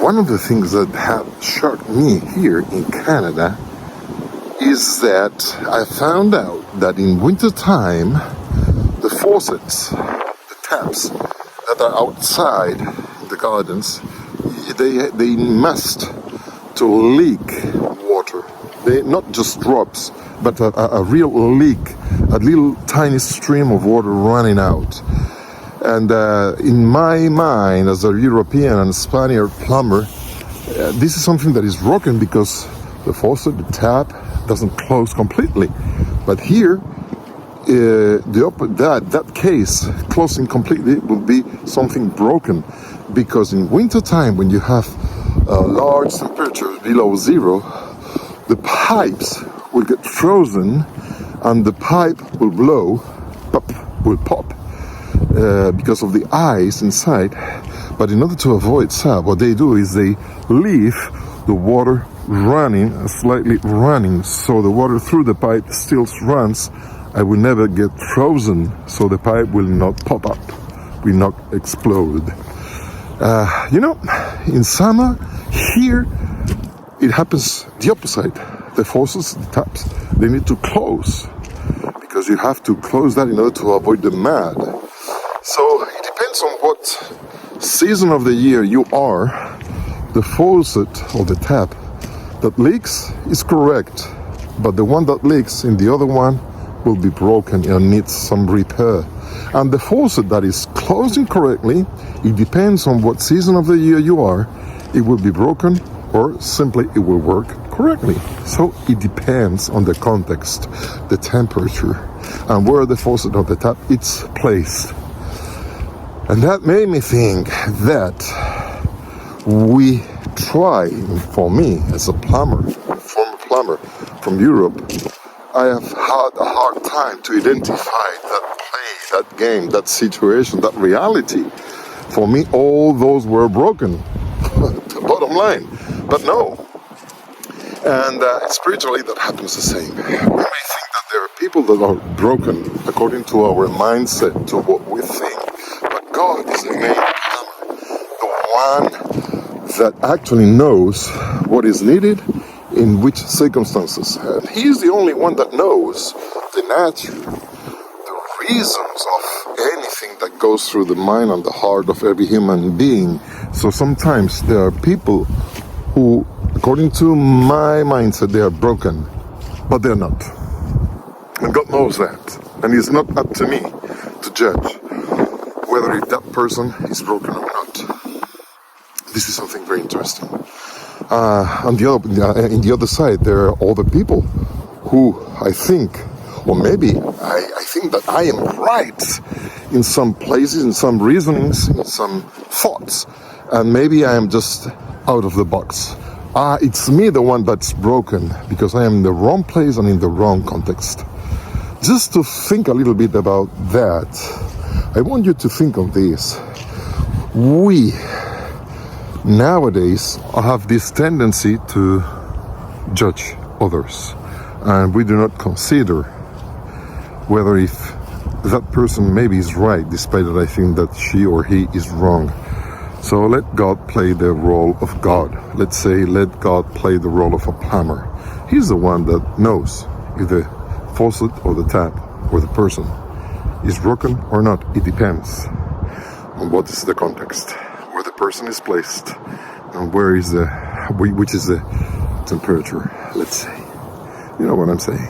one of the things that have shocked me here in Canada is that I found out that in wintertime, the faucets, the taps that are outside the gardens, they must to leak water. They not just drops, but a real leak, a little tiny stream of water running out. And in my mind, as a European and Spaniard plumber, this is something that is broken because the faucet, the tap, doesn't close completely. But here, that case, closing completely, will be something broken, because in winter time, when you have large temperatures below zero, the pipes will get frozen and the pipe will blow, will pop, because of the ice inside. But in order to avoid that, what they do is they leave the water running, slightly running, so the water through the pipe still runs. I will never get frozen, so the pipe will not pop up, will not explode. In summer, here, it happens the opposite. The faucets, the taps, they need to close, because you have to close that in order to avoid the mud. So it depends on what season of the year you are. The faucet or the tap that leaks is correct, but the one that leaks in the other one will be broken and needs some repair. And the faucet that is closing correctly, it depends on what season of the year you are. It will be broken, or simply it will work correctly. So it depends on the context, the temperature, and where the faucet or the tap is placed. And that made me think that we try, for me as a plumber, former plumber from Europe, I have had a hard time to identify that play, that game, that situation, that reality. For me, all those were broken, the bottom line. But no. And spiritually, that happens the same. We may think that there are people that are broken according to our mindset, to what we think. But God is the main plumber, the one that actually knows what is needed in which circumstances. And He's the only one that knows the nature, the reasons of anything that goes through the mind and the heart of every human being. So sometimes there are people who, according to my mindset, they are broken, but they're not. And God knows that. And it's not up to me to judge whether if that person is broken or not. This is something very interesting. In the other side, there are all the people who I think, or maybe I think that I am right in some places, in some reasonings, in some thoughts, and maybe I am just out of the box. It's me, the one that's broken, because I am in the wrong place and in the wrong context. Just to think a little bit about that, I want you to think of this. We nowadays have this tendency to judge others, and we do not consider whether if that person maybe is right, despite that I think that she or he is wrong. So let God play the role of God. Let's say let God play the role of a plumber. He's the one that knows if the faucet or the tap or the person is broken or not. It depends on what is the context, where the person is placed, and which is the temperature, let's say. You know what I'm saying?